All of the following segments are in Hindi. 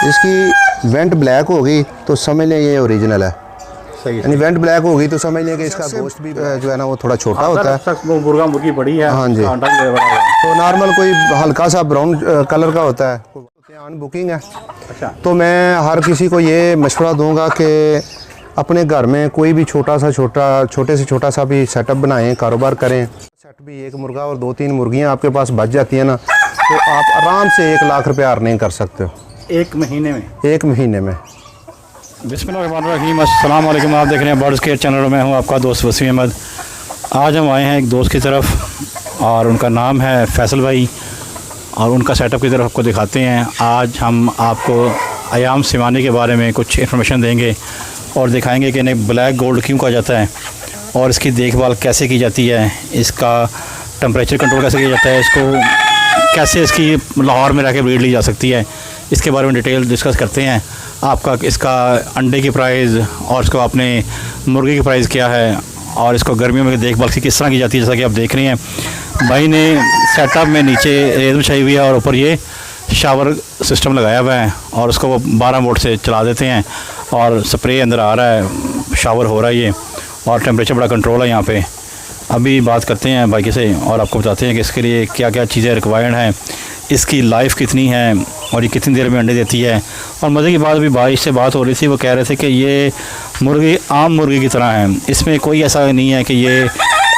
इसकी वेंट ब्लैक होगी तो समझ लें ये ओरिजिनल है। सही यानी वेंट ब्लैक होगी तो समझ लें कि इसका गोश्त भी जो है ना वो थोड़ा छोटा होता है। मुर्गा मुर्गी बड़ी है। हाँ जी। तो नॉर्मल कोई हल्का सा ब्राउन कलर का होता है। ऑन बुकिंग है। अच्छा। तो मैं हर किसी को ये मशवरा दूंगा कि अपने घर में कोई भी छोटे से छोटा सा भी सेटअप बनाएं, कारोबार करें। सेट भी एक मुर्गा और 2-3 मुर्गियां आपके पास बच जाती है ना, तो आप आराम से 1 लाख रुपया अर्निंग कर सकते हो एक महीने में। एक महीने में। बिस्मिल्लाहिर्रहमानिर्रहीम। अस्सलाम वालेकुम। आप देख रहे हैं बर्ड्स केयर चैनल में, हूँ आपका दोस्त वसीम अहमद। आज हम आए हैं एक दोस्त की तरफ और उनका नाम है फैसल भाई, और उनका सेटअप की तरफ आपको दिखाते हैं। आज हम आपको अयाम सिमानी के बारे में कुछ इन्फॉर्मेशन देंगे और दिखाएंगे कि इन्हें ब्लैक गोल्ड क्यों कहा जाता है और इसकी देखभाल कैसे की जाती है, इसका टेम्परेचर कंट्रोल कैसे किया जाता है, इसको कैसे इसकी लाहौर में रह के ब्रीड ली जा सकती है, इसके बारे में डिटेल डिस्कस करते हैं। आपका इसका अंडे की प्राइस और इसको अपने मुर्गे की प्राइस क्या है और इसको गर्मियों में देखभाल किस तरह की जाती है। जैसा कि आप देख रहे हैं भाई ने सेटअप में नीचे रेत बिछाई हुई है और ऊपर ये शावर सिस्टम लगाया हुआ है और उसको वो 12 वोल्ट से चला देते हैं और स्प्रे अंदर आ रहा है, शावर हो रहा है ये, और टेम्परेचर बड़ा कंट्रोल है यहाँ पे। अभी बात करते हैं बाइक से और आपको बताते हैं कि इसके लिए क्या क्या चीज़ें रिक्वायर्ड हैं, इसकी लाइफ कितनी है और ये कितनी देर में अंडे देती है। और मज़े की बात, अभी भाई से बात हो रही थी, वो कह रहे थे कि ये मुर्गी आम मुर्गी की तरह है, इसमें कोई ऐसा नहीं है कि ये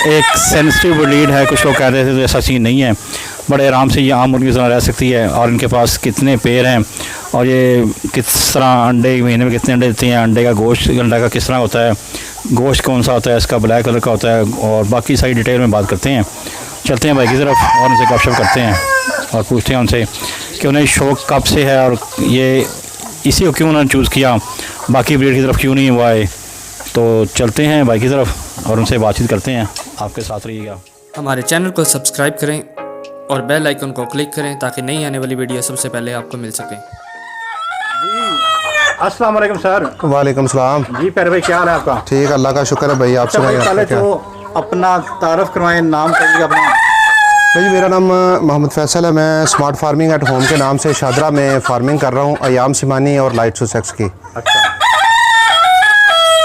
एक सेंसिटिव ब्रीड है। कुछ लोग कह रहे थे तो ऐसा चीज़ नहीं है, बड़े आराम से ये आम मुर्गी की तरह रह सकती है। और इनके पास कितने पैर हैं और ये किस तरह अंडे महीने में कितने अंडे देती हैं, अंडे का गोश्त अंडा का किस तरह होता है, गोश्त कौन सा होता है, इसका ब्लैक कलर का होता है, और बाकी सारी डिटेल में बात करते हैं। चलते हैं भाई की तरफ और उनसे गपशप करते हैं और पूछते हैं उनसे कि उन्हें शौक़ कब से है और ये इसी को क्यों उन्होंने चूज़ किया, बाकी ब्रीड की तरफ क्यों नहीं हुआ है। तो चलते हैं भाई की तरफ और उनसे बातचीत करते हैं। आपके साथ रहिएगा। हमारे चैनल को सब्सक्राइब करें और बेल आइकन को क्लिक करें ताकि नई आने वाली वीडियो सबसे पहले आपको मिल सके। अस्सलाम वालेकुम सर। वालेकुम सलाम जी प्यारे भाई, क्या हाल है आपका? ठीक, अल्लाह का शुक्र है भाई। आपसे पहले तो अपना तारफ़ करवाएं, नाम कहिएगा अपना। भाई मेरा नाम मोहम्मद फैसल है। मैं स्मार्ट फार्मिंग एट होम के नाम से शादरा में फार्मिंग कर रहा हूँ, अयाम सिमानी और लाइट सुसेक्स की। अच्छा,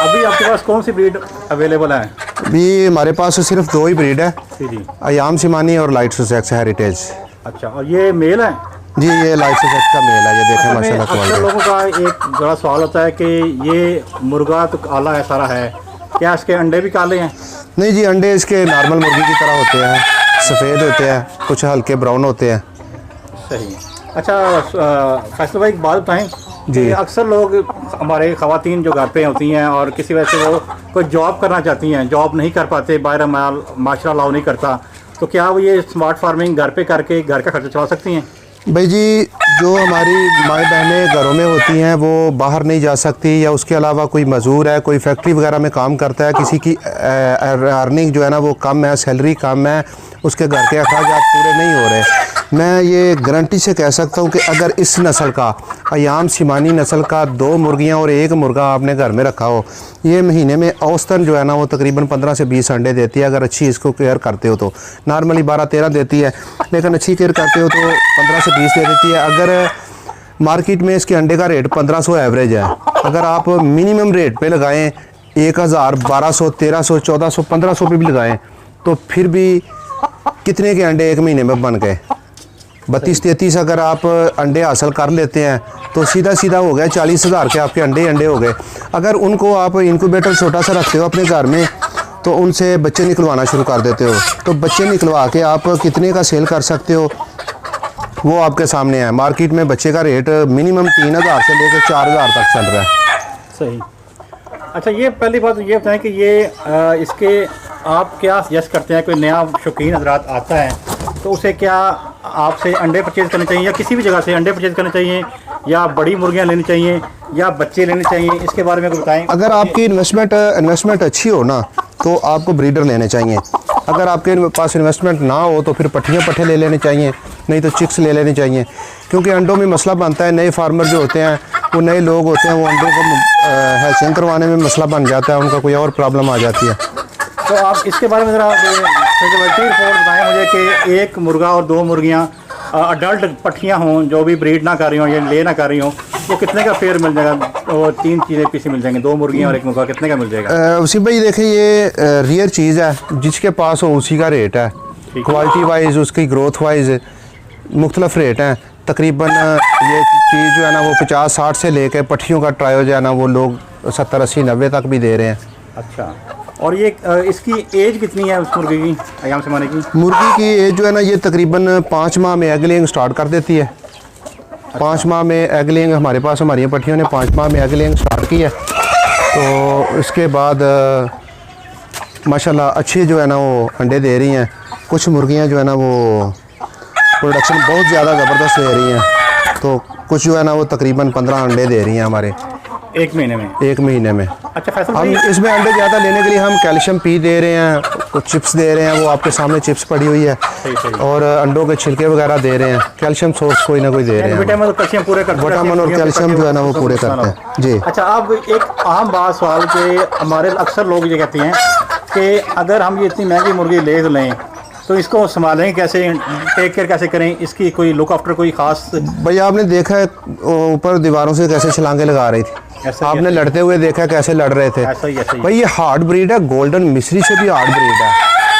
अभी आपके पास कौन सी ब्रीड अवेलेबल है? अभी हमारे पास सिर्फ 2 ही ब्रीड है, जी, अयाम सिमानी और लाइट सुसेक्स हेरिटेज। अच्छा, और ये मेल है? जी, ये लाइट सुसेक्स का मेल है। ये देखें माशाल्लाह अक्सर क्वालिटी। लोगों का एक बड़ा सवाल होता है कि ये मुर्गा तो काला है सारा है, क्या इसके अंडे भी काले हैं? नहीं जी, अंडे इसके नॉर्मल मुर्गी की तरह होते हैं, सफ़ेद होते हैं, कुछ हल्के ब्राउन होते हैं। सही। अच्छा फैसल भाई, एक बात बताएं जी। अक्सर लोग, हमारे ख़वातीन जो घर पे होती हैं और किसी वजह से वो कोई जॉब करना चाहती हैं, जॉब नहीं कर पाते, बाहर माशरा अलाउ नहीं करता, तो क्या वो ये स्मार्ट फार्मिंग घर पे करके घर का खर्चा चला सकती हैं? भाई जी, जो हमारी माएँ बहनें घरों में होती हैं वो बाहर नहीं जा सकती, या उसके अलावा कोई मज़दूर है, कोई फैक्ट्री वगैरह में काम करता है, किसी की अर्निंग जो है ना वो कम है, सैलरी कम है, उसके घर के अखराजात पूरे नहीं हो रहे, मैं ये गारंटी से कह सकता हूँ कि अगर इस नस्ल का अयाम सिमानी नस्ल का 2 मुर्गियाँ और 1 मुर्गा आपने घर में रखा हो, ये महीने में औसतन जो है ना वो तकरीबन 15 से 20 अंडे देती है। अगर अच्छी इसको केयर करते हो तो नॉर्मली 12-13 देती है, लेकिन अच्छी केयर करते हो तो 15 से 20 दे देती है। अगर मार्केट में इसके अंडे का रेट 1500 एवरेज है, अगर आप मिनिमम रेट पे लगाएं 1000, 1200, 1300, 1400, 1500 पे भी लगाएं तो फिर भी कितने के अंडे एक महीने में बन गए? 32-33 अगर आप अंडे हासिल कर लेते हैं तो सीधा सीधा हो गया 40,000 के आपके अंडे हो गए। अगर उनको आप इंक्यूबेटर छोटा सा रखते हो अपने घर में तो उनसे बच्चे निकलवाना शुरू कर देते हो, तो बच्चे निकलवा के आप कितने का सेल कर सकते हो वो आपके सामने है। मार्केट में बच्चे का रेट मिनिमम 3000 से लेकर 4000 तक चल रहा है। सही। अच्छा, ये पहली बात ये बताएं कि ये इसके आप क्या सजेस्ट करते हैं, कोई नया शौकीन हजरात आता है तो उसे क्या आपसे अंडे परचेज़ करने चाहिए या किसी भी जगह से अंडे परचेज़ करने चाहिए, या बड़ी मुर्गियां लेनी चाहिए या बच्चे लेने चाहिए, इसके बारे में बताएं। अगर आपकी इन्वेस्टमेंट अच्छी हो ना तो आपको ब्रीडर लेने चाहिए। अगर आपके पास इन्वेस्टमेंट ना हो तो फिर पट्ठे ले लेने चाहिए, नहीं तो चिक्स ले लेने चाहिए, क्योंकि अंडों में मसला बनता है। नए फार्मर जो होते हैं वो नए लोग होते हैं, वो अंडों को हैचिंग करवाने में मसला बन जाता है, उनका कोई और प्रॉब्लम आ जाती है। तो आप इसके बारे में ज़रा रिपोर्ट बताएं मुझे कि 1 मुर्गा और 2 मुर्गियाँ अडल्ट पट्टियाँ हों जो भी ब्रीड ना कर रही हों या ले ना कर रही हों, वो कितने का फेयर मिल जाएगा? वो 3 चीज़ें पीछे मिल जाएंगे, 2 मुर्गियाँ और 1 मुर्गा, कितने का मिल जाएगा? उसी भाई देखें, ये रियर चीज़ है, जिसके पास हो उसी का रेट है। क्वालिटी वाइज, उसकी ग्रोथ वाइज मुख्तलिफ रेट हैं। तकरीबन ये चीज़ जो है ना वो 50-60 से लेकर पट्टियों का ट्रायल जो है ना वो लोग 70-80-90 तक भी दे रहे हैं। अच्छा, और ये इसकी एज कितनी है उस मुर्गी की, अयाम समाने की? मुर्गी की एज जो है ना ये तकरीबन 5 माह में एग लेइंग स्टार्ट कर देती है। 5 माह में एग लेइंग हमारे पास, हमारी पट्टियों ने 5 माह में एग लेइंग स्टार्ट की है। तो इसके बाद माशाल्लाह अच्छी जो है ना वो अंडे दे रही हैं। कुछ मुर्गियां जो है ना वो प्रोडक्शन बहुत ज़्यादा ज़बरदस्त दे रही हैं, तो कुछ जो है ना वो तकरीबन 15 अंडे दे रही हैं हमारे 1 महीने में। 1 महीने में। अच्छा फैसल हम भाई, इसमें अंडे ज़्यादा लेने के लिए हम कैल्शियम पी दे रहे हैं, कुछ चिप्स दे रहे हैं, वो आपके सामने चिप्स पड़ी हुई है, सही। और अंडों के छिलके वगैरह दे रहे हैं। कैल्शियम सोर्स कोई ना कोई दे रहे हैं। विटामिन और कैल्शियम पूरे करते हैं, विटामिन और कैल्शियम जो है ना वो पूरे करते हैं जी। अच्छा, अब एक आम बात सवाल के हमारे अक्सर लोग ये कहते हैं कि अगर हम ये इतनी महंगी मुर्गी ले लें तो इसको संभालें कैसे, टेक केयर कैसे करें, इसकी कोई लुक आफ्टर कोई खास? भैया आपने देखा है ऊपर दीवारों से कैसे छलांगे लगा रही थी, आपने लड़ते हुए देखा कैसे लड़ रहे थे। ऐसा ही भाई ये हार्ड ब्रीड है, गोल्डन मिस्री से भी हार्ड ब्रीड है।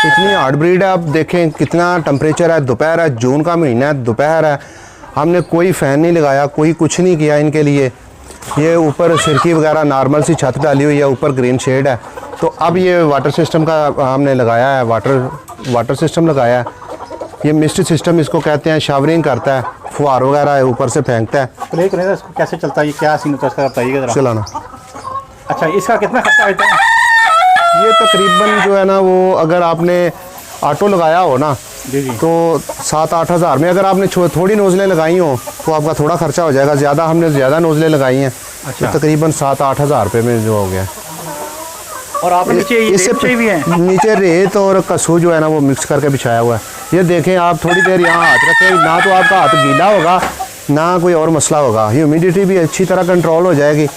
इतनी हार्ड ब्रीड है, आप देखें कितना टेम्परेचर है, दोपहर है, जून का महीना है, दोपहर है, हमने कोई फ़ैन नहीं लगाया, कोई कुछ नहीं किया इनके लिए। ये ऊपर सिरकी वगैरह नॉर्मल सी छत डाली हुई है, ऊपर ग्रीन शेड है। तो अब ये वाटर सिस्टम का हमने लगाया है, वाटर सिस्टम लगाया है। ये मिस्ट सिस्टम इसको कहते हैं, शावरिंग करता है, फुहार वगैरह है ऊपर से फेंकता है। प्ले करें तो इसको कैसे चलता है, ये क्या सीन होता है इसका बताइएगा जरा। चलाना। अच्छा, इसका कितना खर्चा आता है? ये तकरीबन जो है ना वो अगर आपने ऑटो लगाया हो ना जी तो 7-8 हज़ार में, अगर आपने थोड़ी नोज़लें लगाई हो तो आपका थोड़ा खर्चा हो जाएगा। ज़्यादा हमने ज़्यादा नोज़लें लगाई हैं। अच्छा। तो तकरीबन 7-8 हज़ार रुपये में जो हो गया। और आप नीचे इससे भी हैं? नीचे रेत और कसूर जो है ना वो मिक्स करके बिछाया हुआ है। ये देखें आप, थोड़ी देर यहाँ हाथ रखें ना तो आपका हाथ गीला होगा ना कोई और मसला होगा। ह्यूमिडिटी भी अच्छी तरह कंट्रोल हो जाएगी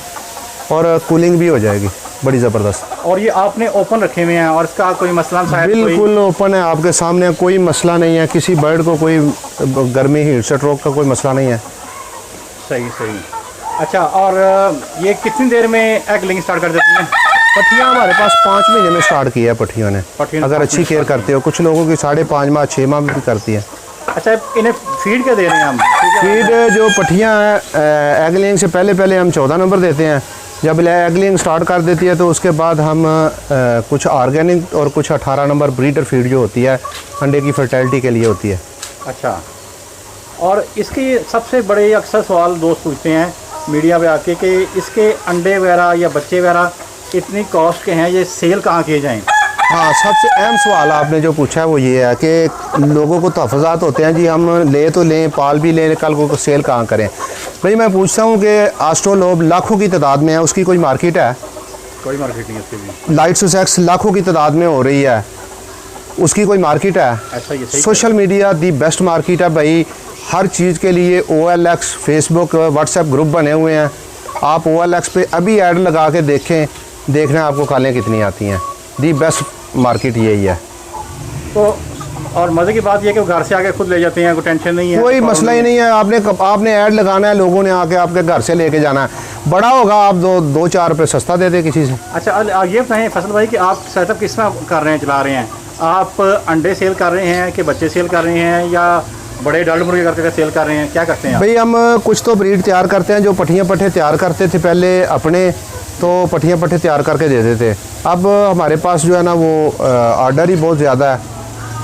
और कूलिंग भी हो जाएगी बड़ी ज़बरदस्त। और ये आपने ओपन रखे हुए हैं और इसका कोई मसला शायद? बिल्कुल ओपन है, आपके सामने, कोई मसला नहीं है। किसी बर्ड को कोई गर्मी हीट स्ट्रोक का कोई मसला नहीं है। सही। अच्छा, और ये कितनी देर में एग लेइंग स्टार्ट कर देती हैं? पट्टियाँ हमारे पास 5 महीने में स्टार्ट की है पट्टियों ने, अगर अच्छी केयर करते हो। कुछ लोगों की 5.5 माह 6 माह में भी करती है। अच्छा, इन्हें फीड क्या दे रहे हैं हम? फीड जो पट्टियाँ हैं एग लेइंग से पहले हम 14 नंबर देते हैं। जब एग लेइंग स्टार्ट कर देती है तो उसके बाद हम कुछ ऑर्गेनिक और कुछ 18 नंबर ब्रीडर फीड जो होती है अंडे की फर्टिलिटी के लिए होती है। अच्छा, और इसके सबसे बड़े अक्सर सवाल दोस्त पूछते हैं मीडिया पे आके कि इसके अंडे वगैरह या बच्चे वगैरह इतनी कॉस्ट के हैं, ये सेल कहाँ किए जाएँ? हाँ, सबसे अहम सवाल आपने जो पूछा है वो ये है कि लोगों को तहफ़्फ़ुज़ात होते हैं जी, हम ले तो लें, पाल भी लें, कल को सेल कहाँ करें। भाई मैं पूछता हूँ कि आस्ट्रोलोब लाखों की तादाद में है, उसकी कोई मार्केट है? कोई मार्केट नहीं उसकी भी। लाइट सुसेक्स लाखों की तादाद में हो रही है, उसकी कोई मार्केट है? ऐसा ही है। Social media the best market है भाई, हर चीज़ के लिए। OLX, फेसबुक, व्हाट्सएप ग्रुप बने हुए हैं। आप OLX पे अभी ऐड लगा के देखें, देखना आपको कालें कितनी आती हैं। दी बेस्ट मार्केट यही है। तो और मज़े की बात यह है कि वो घर से आके खुद ले जाते हैं, कोई टेंशन नहीं है, कोई मसला ही नहीं है। आपने ऐड लगाना है, लोगों ने आके आपके घर से लेके जाना है। बड़ा होगा आप 2-4 रुपये सस्ता दे दे किसी से। अच्छा, ये बताएं फैसल भाई कि आप सेटअप किस तरह कर रहे हैं, चला रहे हैं? आप अंडे सेल कर रहे हैं कि बच्चे सेल कर रहे हैं या बड़े डल्ड मुर्गे करके सेल कर रहे हैं, क्या करते हैं आप? भाई हम कुछ तो ब्रीड तैयार करते हैं, जो पट्टियाँ पट्टे तैयार करते थे पहले अपने, तो पट्टियाँ पट्टे तैयार करके देते थे। अब हमारे पास जो है ना वो ऑर्डर ही बहुत ज़्यादा है,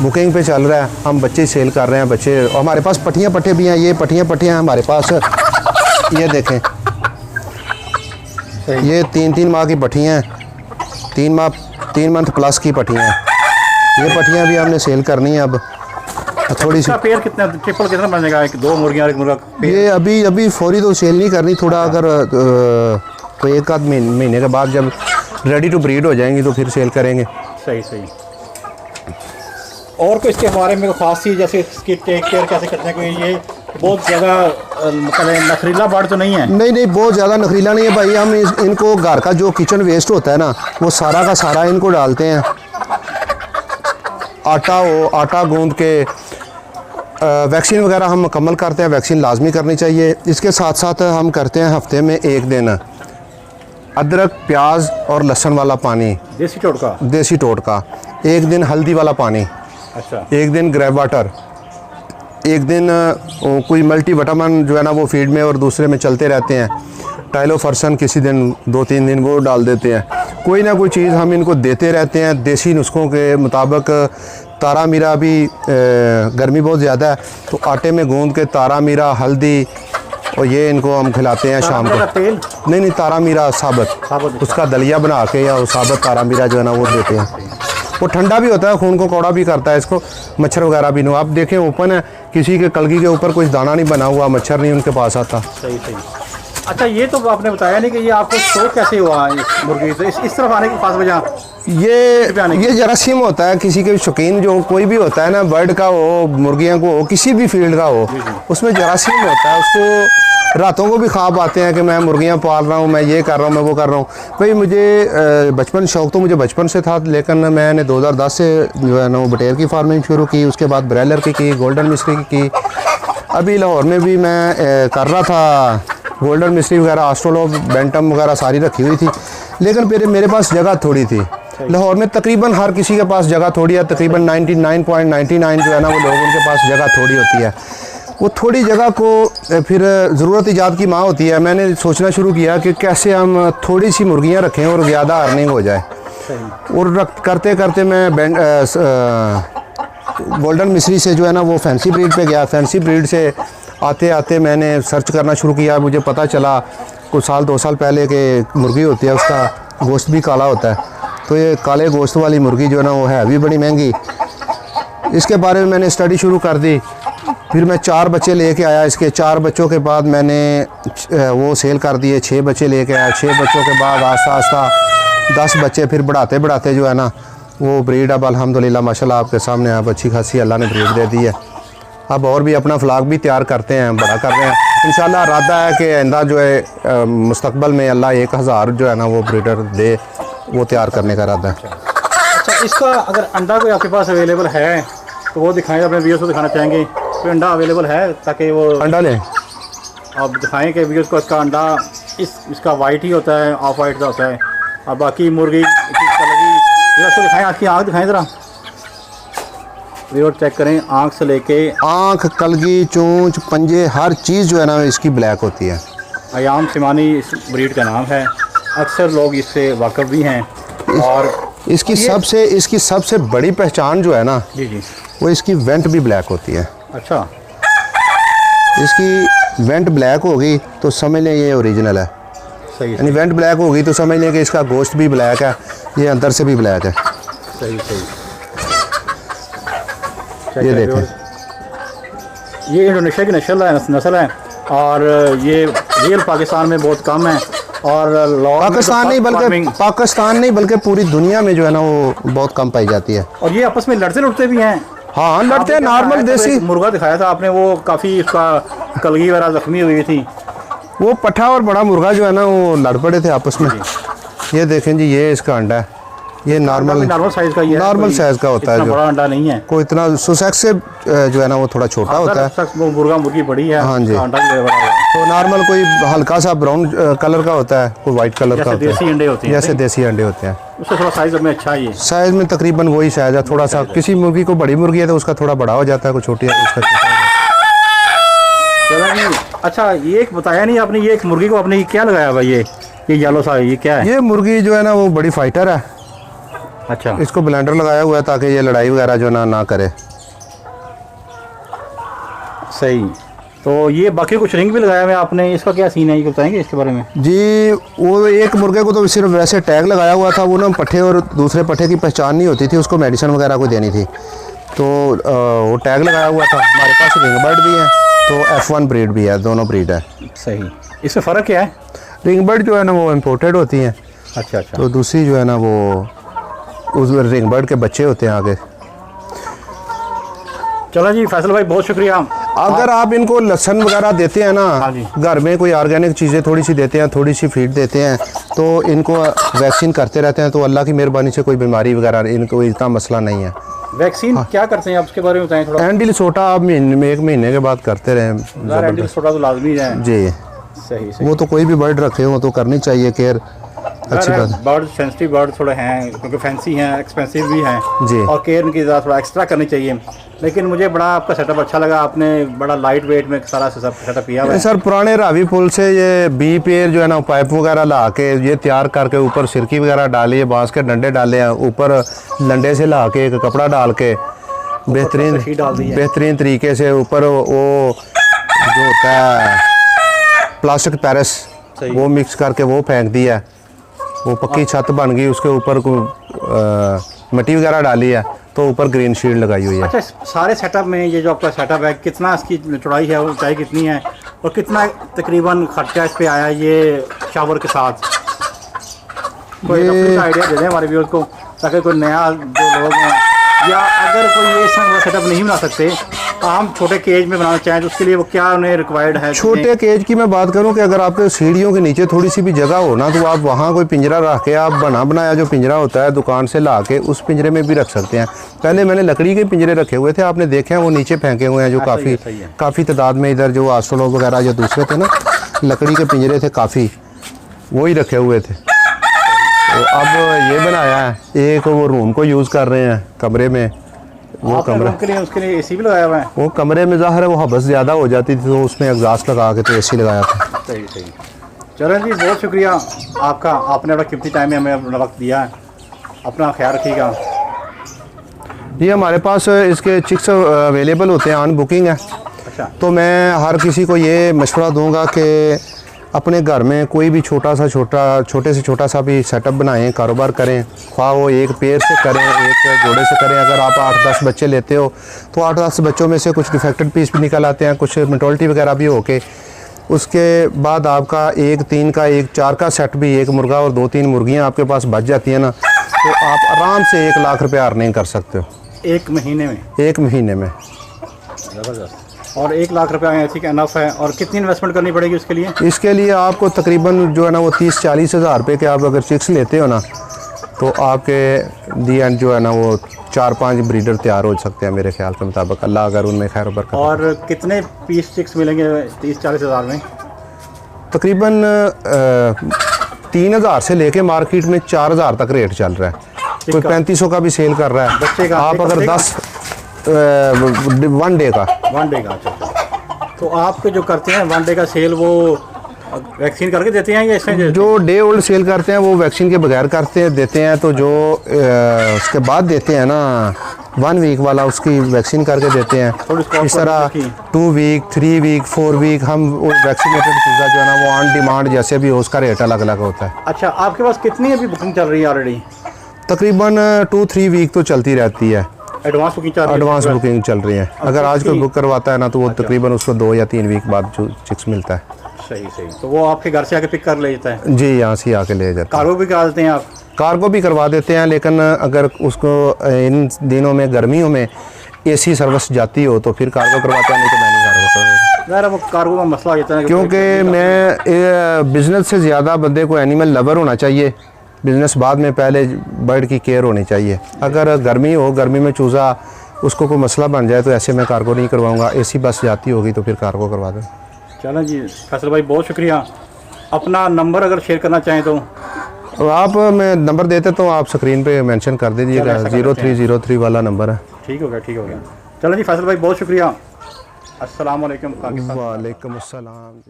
बुकिंग पे चल रहा है, हम बच्चे सेल कर रहे हैं। बच्चे हमारे पास पट्टियाँ पट्टे भी हैं, ये पट्टियाँ हैं हमारे पास, ये देखें, ये 3-3 माह की पट्टियाँ हैं, 3 मंथ प्लस की पट्टियाँ हैं। ये पट्टियाँ भी हमने सेल करनी है अब थोड़ी सी। पेयर कितना, ट्रिपल कितना बन जाएगा? 2 मुर्गियाँ और 1 मुर्गा? ये अभी फौरी तो सेल नहीं करनी, थोड़ा अगर कोई 1-आध महीने के बाद जब रेडी टू ब्रीड हो जाएंगी तो फिर सेल करेंगे। सही। और कोई इसके बारे में खास चीज़, जैसे इसकी टेक केयर कैसे करते हैं? कोई ये बहुत ज़्यादा मतलब नखरीला बर्ड तो नहीं है? नहीं, बहुत ज़्यादा नखरीला नहीं है भाई। हम इनको घर का जो किचन वेस्ट होता है ना, वो सारा का सारा इनको डालते हैं। आटा गूंद के वैक्सीन वगैरह हम मुकम्मल करते हैं, वैक्सीन लाजमी करनी चाहिए। इसके साथ साथ हम करते हैं हफ्ते में एक दिन अदरक, प्याज और लहसुन वाला पानी, देसी टोटका, एक दिन हल्दी वाला पानी, अच्छा, एक दिन ग्रेप वाटर, एक दिन कोई मल्टी विटामिन जो है ना वो फीड में और दूसरे में चलते रहते हैं, टाइलोफर्सन किसी दिन 2-3 दिन वो डाल देते हैं। कोई ना कोई चीज़ हम इनको देते रहते हैं देसी नुस्खों के मुताबिक। तारा मीरा भी गर्मी बहुत ज़्यादा है तो आटे में गूंद के तारा मीरा, हल्दी और ये इनको हम खिलाते हैं शाम को। तेल नहीं, तारा मीरा साबुत, उसका दलिया बना के या साबुत तारा मीरा जो है ना वो देते हैं। वो ठंडा भी होता है, खून को कौड़ा भी करता है, इसको मच्छर वगैरह भी नहीं। आप देखें ओपन है, किसी के कलगी के ऊपर कुछ दाना नहीं बना हुआ, मच्छर नहीं उनके पास आता। सही। अच्छा, ये तो आपने बताया नहीं कि ये आपको शौक कैसे हुआ इस मुर्गी से, इस तरफ आने की खास वजह? ये जरासीम होता है, किसी के शौकीन जो कोई भी होता है ना, बर्ड का हो, मुर्गियों को हो, किसी भी फील्ड का हो, उसमें जरासीम होता है। उसको रातों को भी ख्वाब आते हैं कि मैं मुर्गियां पाल रहा हूं, मैं ये कर रहा हूं, मैं वो कर रहा हूं। भाई मुझे बचपन शौक तो मुझे बचपन से था, लेकिन मैंने 2010 से जो है ना वो बटेर की फार्मिंग शुरू की, उसके बाद ब्रॉयलर की, गोल्डन मिस्री की। अभी लाहौर में भी मैं कर रहा था, गोल्डन मिस्री वगैरह, ऑस्ट्रेलोप, बैंटम वगैरह सारी रखी हुई थी, लेकिन फिर मेरे पास जगह थोड़ी थी। लाहौर में तकरीबन हर किसी के पास जगह थोड़ी है, तकरीबन 99.99 जो है ना वो लोग, उनके पास जगह थोड़ी होती है। वो थोड़ी जगह को फिर ज़रूरत ईजाद की माँ होती है। मैंने सोचना शुरू किया कि कैसे हम थोड़ी सी मुर्गियाँ रखें और ज़्यादा अर्निंग हो जाए। और करते करते मैं गोल्डन मिस्री से जो है ना वो फैंसी ब्रीड पे गया। फैंसी ब्रीड से आते आते मैंने सर्च करना शुरू किया। मुझे पता चला कुछ साल 2 साल पहले कि मुर्गी होती है, उसका गोश्त भी काला होता है। तो ये काले गोश्त वाली मुर्गी जो है ना वो है भी बड़ी महंगी। इसके बारे में मैंने स्टडी शुरू कर दी। फिर मैं 4 बच्चे लेके आया। इसके 4 बच्चों के बाद मैंने वो सेल कर दिए। 6 बच्चे लेके आया। 6 बच्चों के बाद आस्ता आस्ता 10 बच्चे। फिर बढ़ाते बढ़ाते जो है ना वो ब्रीड अब अल्हम्दुलिल्लाह माशाल्लाह आपके सामने अब अच्छी खासी अल्लाह ने ब्रीड दे दी है। अब और भी अपना फ्लाग भी तैयार करते हैं, बड़ा कर रहे हैं। इंशाल्लाह इरादा है कि आइंदा जो है मुस्तकबल में अल्लाह 1000 जो है ना वो ब्रीडर दे, वो तैयार करने का इरादा है। अच्छा, इसका अगर अंडा कोई आपके पास अवेलेबल है तो वो दिखाएं, अपने व्यूअर्स को दिखाना चाहेंगे कोई अंडा अवेलेबल है ताकि वो अंडा लें? आप दिखाएं कि व्यूअर्स को इसका अंडा इसका वाइट ही होता है, ऑफ वाइट का होता है, और बाकी मुर्गी इसको दिखाएं। आपकी आँख दिखाएं ज़रा, व्यूअर चेक करें। आँख से लेके आँख, कलगी, चोंच, पंजे, हर चीज़ जो है ना इसकी ब्लैक होती है। अयाम सिमानी इस ब्रीड का नाम है। अक्सर लोग इससे वाकिफ़ भी हैं। और इसकी सबसे बड़ी पहचान जो है ना जी वो इसकी वेंट भी ब्लैक होती है। अच्छा, इसकी वेंट ब्लैक होगी तो समझ लें ये ओरिजिनल है। सही। यानी वेंट ब्लैक होगी तो समझ लें कि इसका गोश्त भी ब्लैक है, ये अंदर से भी ब्लैक है। सही। ये देखें, ये इंडोनेशिया की नस्ल है और ये रियल पाकिस्तान में बहुत कम है। और पाकिस्तान नहीं बल्कि पूरी दुनिया में जो है ना वो बहुत कम पाई जाती है। और ये आपस में लड़ते भी हैं। हाँ, लड़ते हैं। नॉर्मल देसी मुर्गा दिखाया था आपने, वो काफ़ी उसका कलगी वगैरह जख्मी हुई थी। वो पठा और बड़ा मुर्गा जो है ना वो लड़ पड़े थे आपस में। ये देखें जी, ये इसका अंडा है। ये नॉर्मल साइज का, नॉर्मल साइज का होता है, जो बड़ा अंडा नहीं है। कोई इतना सुसेक्स से जो है ना वो थोड़ा छोटा होता है। मुर्गा मुर्गी बड़ी है। हाँ जी। तो नॉर्मल कोई हल्का सा ब्राउन कलर का होता है, कोई वाइट कलर का होता है। देसी अंडे होते हैं, जैसे देसी अंडे होते हैं। उससे थोड़ा साइज में अच्छा है। साइज में तकरीबन वही साइज है। थोड़ा सा किसी मुर्गी को बड़ी मुर्गी है तो उसका थोड़ा बड़ा हो जाता है, कोई छोटी है तो उसका छोटा हो जाता है। अच्छा, ये एक बताया नहीं आपने, ये एक मुर्गी को आपने क्या लगाया भाई? ये येलो सा ये क्या है? ये मुर्गी जो है ना वो बड़ी फाइटर है। अच्छा, इसको ब्लेंडर लगाया हुआ है ताकि ये लड़ाई वगैरह जो ना करे। सही। तो ये बाकी कुछ रिंग भी लगाया हुआ है आपने, इसका क्या सीन है, ये बताएंगे इसके बारे में? जी, वो एक मुर्गे को तो सिर्फ वैसे टैग लगाया हुआ था। वो ना पट्ठे और दूसरे पट्ठे की पहचान नहीं होती थी, उसको मेडिसिन वगैरह को देनी थी, तो वो टैग लगाया हुआ था। हमारे पास रिंग बर्ड भी है, तो F1 ब्रीड भी है, दोनों ब्रीड है। सही। इसमें फ़र्क क्या है? रिंग बर्ड जो है ना वो इम्पोर्टेड होती हैं। अच्छा। तो दूसरी जो है ना वो उस रिंग बर्ड के बच्चे होते हैं आगे। चलो जी फैसल भाई, बहुत शुक्रिया। अगर आप इनको लहसुन वगैरह देते हैं ना, घर में कोई ऑर्गेनिक चीज़ें थोड़ी सी देते हैं, थोड़ी सी फीड देते हैं, तो इनको वैक्सीन करते रहते हैं, तो अल्लाह की मेहरबानी से कोई बीमारी वगैरह इनको इतना मसला नहीं है। वैक्सीन क्या करते हैं आप, उसके बारे में बताएं थोड़ा। एंडिल सोटा आप महीने में 1 महीने के बाद करते रहें। एंटी सोडा तो लाजमी है जी, सही सही। वो तो कोई भी बर्ड रखे हो तो करनी चाहिए केयर, अच्छी बात है। बर्ड सेंसिटिव बर्ड थोड़े हैं क्योंकि फैंसी हैं, एक्सपेंसिव भी हैं जी। और केयर इनकी ज़्यादा थोड़ा एक्स्ट्रा करनी चाहिए। लेकिन मुझे बड़ा आपका सेटअप अच्छा लगा, आपने बड़ा लाइट वेट में सारा सेटअप किया हुआ है। सर पुराने रावी पुल से ये बी पेयर जो है ना पाइप वगैरह ला के ये तैयार करके ऊपर सिरकी वगैरह डाली है, बांस के डंडे डाले हैं, ऊपर लंडे से ला के एक कपड़ा डाल के बेहतरीन तरीके से ऊपर वो जो होता है प्लास्टिक पैरिस वो मिक्स करके वो फेंक दिया है, वो पक्की छत बन गई, उसके ऊपर मिट्टी वगैरह डाली है, तो ऊपर ग्रीन शील्ड लगाई हुई है। अच्छा, सारे सेटअप में ये जो आपका सेटअप है, कितना इसकी चौड़ाई है, ऊंचाई कितनी है और कितना तकरीबन खर्चा इस पे आया ये शावर के साथ? कोई आइडिया दे दें हमारे व्यूअर्स को, ताकि कोई नया जो लोग हैं या अगर कोई ये सेटअप नहीं बना सकते, आम छोटे केज में बनाना चाहें तो उसके लिए वो क्या उन्हें रिक्वायर्ड है? छोटे केज की मैं बात करूं कि अगर आपके सीढ़ियों के नीचे थोड़ी सी भी जगह हो ना, तो आप वहां कोई पिंजरा रख के आप बना बनाया जो पिंजरा होता है दुकान से ला के उस पिंजरे में भी रख सकते हैं। पहले मैंने लकड़ी के पिंजरे रखे हुए थे, आपने देखे हैं वो नीचे फेंके हुए हैं, जो काफ़ी तादाद में इधर जो आस्ट्रोलो वगैरह जो दूसरे थे ना लकड़ी के पिंजरे थे काफ़ी, वही रखे हुए थे। तो अब ये बनाया है, एक वो रूम को यूज़ कर रहे हैं कमरे में, वो कमरे के लिए उसके लिए एसी भी लगाया हुआ है। वो कमरे में ज़ाहिर है वो हबस ज़्यादा हो जाती थी तो उसमें एग्जॉस्ट लगा के तो एसी लगाया था। सही सही। चलो जी, बहुत शुक्रिया आपका, आपने अपना कीमती टाइम में हमें अपना वक्त दिया है। अपना ख्याल रखिएगा। ये हमारे पास इसके चिक्स अवेलेबल होते हैं, ऑन बुकिंग है। अच्छा, तो मैं हर किसी को ये मशवरा दूंगा कि अपने घर में कोई भी छोटे से छोटा सा भी सेटअप बनाएं, कारोबार करें, ख्वाह वो एक पेयर से करें, एक जोड़े से करें। अगर आप 8-10 बच्चे लेते हो तो 8-10 बच्चों में से कुछ डिफेक्टेड पीस भी निकल आते हैं, कुछ मेटोलिटी वगैरह भी होके उसके बाद आपका एक 3 का एक 4 का सेट भी, एक मुर्गा और 2-3 मुर्गियाँ आपके पास बच जाती हैं ना, तो आप आराम से 1 लाख रुपये अर्निंग कर सकते हो 1 महीने में। 1 महीने में ज़बरदस्त। और 1 लाख रुपये ऐसी एनफ है। और कितनी इन्वेस्टमेंट करनी पड़ेगी उसके लिए? इसके लिए आपको तकरीबन जो है ना वो 30-40 हज़ार रुपये के आप अगर चिक्स लेते हो ना, तो आपके दी एंड जो है ना वो 4-5 ब्रीडर तैयार हो सकते हैं मेरे ख्याल के मुताबिक, अल्लाह अगर उनमें खैर बरकत। और कितने पीस चिक्स मिलेंगे 30-40 हज़ार में? तकरीबन 3,000 से लेके मार्केट में 4,000 तक रेट चल रहा है, कोई 3500 का भी सेल कर रहा है। बच्चे का आप अगर 10 1 डे का। अच्छा। तो आप जो करते हैं 1 डे का सेल, वो वैक्सीन करके देते हैं या इसमें? जो डे ओल्ड सेल करते हैं वो वैक्सीन के बगैर देते हैं, तो जो उसके बाद देते हैं ना 1 वीक वाला, उसकी वैक्सीन करके देते हैं। इस तरह 2 वीक, 3 वीक, 4 वीक हम वैक्सीनेटेड चीज़ा जो है ना वो ऑन डिमांड जैसे भी हो उसका रेट अलग अलग होता है। अच्छा, आपके पास कितनी अभी बुकिंग चल रही है ऑलरेडी? तकरीबन 2-3 वीक तो चलती रहती है। एडवांस बुकिंग चल रही है? एडवांस बुकिंग चल रही है। अगर आज कोई बुक करवाता है ना तो वो तकरीबन उसको 2 या 3 वीक बाद जो चिक्स मिलता है। सही सही। तो वो आपके घर से आके पिक कर ले जाता है? जी, यहाँ से आके ले जाता है। कार्गो भी करा देते हैं आप? कार्गो भी करवा देते हैं, लेकिन अगर उसको इन दिनों में गर्मियों में एसी सर्विस जाती हो तो फिर कार्गो करवाते हैं, नहीं तो मैं नहीं कार्गो करवाता। वो कार्गो का मसला होता है क्योंकि मैं बिज़नेस से ज़्यादा बंदे को एनिमल लवर होना चाहिए, बिज़नेस बाद में, पहले बर्ड की केयर होनी चाहिए। अगर गर्मी हो, गर्मी में चूज़ा उसको कोई मसला बन जाए तो ऐसे मैं कार्गो नहीं करवाऊँगा, एसी बस जाती होगी तो फिर कार्गो करवा दें। चलो जी फैसल भाई, बहुत शुक्रिया। अपना नंबर अगर शेयर करना चाहें तो आप, मैं नंबर देते तो आप स्क्रीन पे मेंशन कर दीजिएगा, 0303 वाला नंबर है। ठीक हो गया। चलो जी फैसल भाई, बहुत शुक्रिया। अस्सलाम वालेकुम। वालेकुम अस्सलाम।